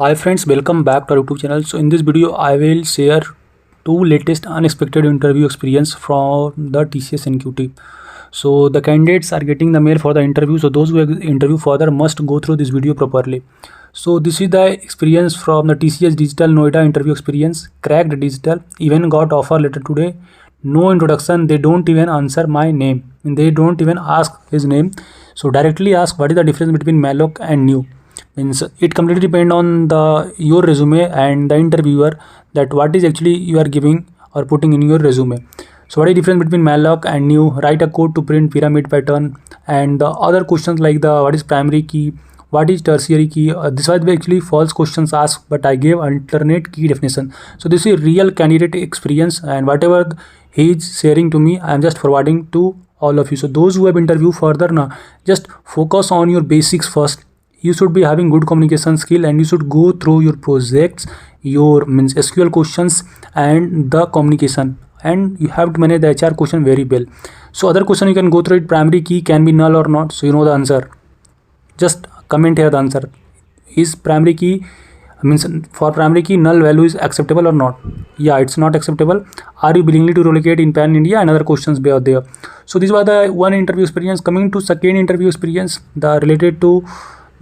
Hi friends, welcome back to our YouTube channel. So in this video I will share two latest unexpected interview experience from the TCS NQT. So the candidates are getting the mail for the interview, so those who interview further must go through this video properly. So this is the experience from the TCS Digital Noida interview experience. Cracked digital, even got offer letter today. No introduction, they don't even answer my name, they don't even ask his name. So directly ask what is the difference between Malloc and new. Means it completely depend on the your resume and the interviewer, that what is actually you are giving or putting in your resume. So what is the difference between malloc and new? Write a code to print pyramid pattern, and the other questions like the what is primary key, what is tertiary key. This was actually false questions asked, but I gave alternate key definition. So this is real candidate experience, and whatever he is sharing to me, I am just forwarding to all of you. So those who have interview further now, just focus on your basics first. You should be having good communication skill, and you should go through your projects, your means SQL questions and the communication, and you have to manage the HR question very well. So other question you can go through it. Primary key can be null or not, so you know the answer. Just comment here the answer. Is primary key means for primary key null value is acceptable or not? Yeah, it's not acceptable. Are you willingly to relocate in pan India? And other questions be out there. So these were the one interview experience. Coming to second interview experience, the related to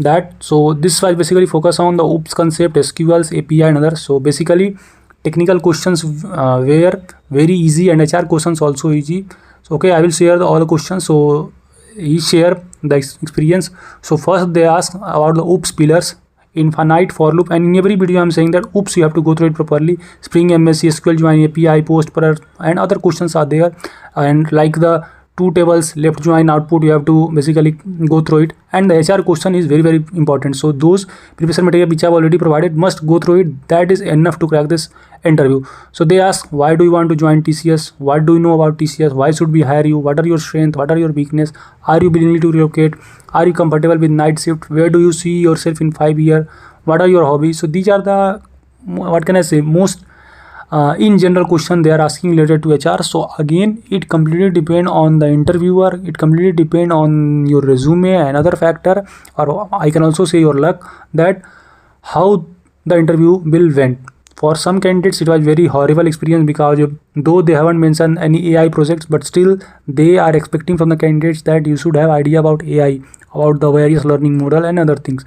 that. So this was basically focus on the OOPS concept, SQLs, API and others. So basically technical questions were very easy, and HR questions also easy. So okay, I will share all the questions. So he share the experience. So first they ask about the OOPS pillars, infinite for loop, and in every video I'm saying that OOPS you have to go through it properly. Spring MSC, SQL join, API, post per, and other questions are there. And like the two tables, left join, output, you have to basically go through it. And the HR question is very important. So those previous material which I have already provided must go through it. That is enough to crack this interview. So they ask, why do you want to join TCS? What do you know about TCS? Why should we hire you? What are your strengths? What are your weakness? Are you willing to relocate? Are you comfortable with night shift? Where do you see yourself in 5 years? What are your hobbies? So these are the, what can I say, most in general question they are asking related to HR. So again, it completely depend on the interviewer, it completely depend on your resume and other factor, or I can also say your luck, that how the interview will went. For some candidates it was very horrible experience, because though they haven't mentioned any AI projects, but still they are expecting from the candidates that you should have idea about AI, about the various learning model and other things.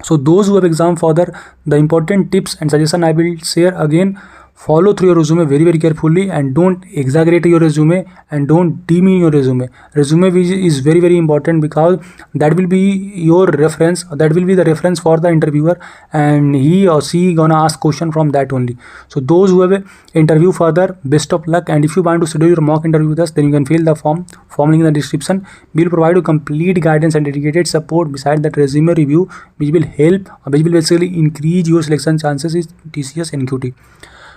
So those who have exam further, the important tips and suggestion I will share again. Follow through your resume very carefully, and don't exaggerate your resume, and don't demean your resume. Resume is very important, because that will be your reference, that will be the reference for the interviewer, and he or she gonna ask question from that only. So those who have a interview further, best of luck. And if you want to schedule your mock interview with us, then you can fill the form link in the description. We will provide you complete guidance and dedicated support beside that resume review, which will help, which will basically increase your selection chances in TCS NQT.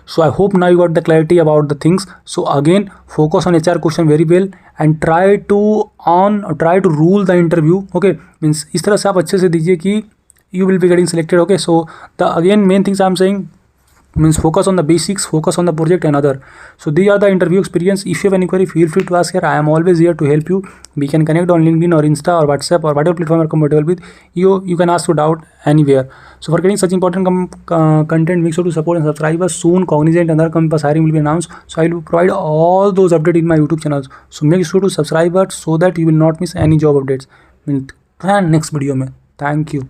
So I hope now you got the clarity about the things. So again, focus on HR question very well, and try to rule the interview. Okay, means इस तरह से आप अच्छे से दीजिए कि you will be getting selected. Okay, so the again main things I'm saying means focus on the basics, focus on the project and other. So these are the interview experience. If you have any query, feel free to ask here. I am always here to help you. We can connect on LinkedIn or Insta or WhatsApp or whatever platform you are compatible with. You can ask your doubt anywhere. So for getting such important content, make sure to support and subscribe us. Soon Cognizant and other campus hiring will be announced, so I will provide all those updates in my YouTube channels. So make sure to subscribe us so that you will not miss any job updates. Next video mein. Thank you.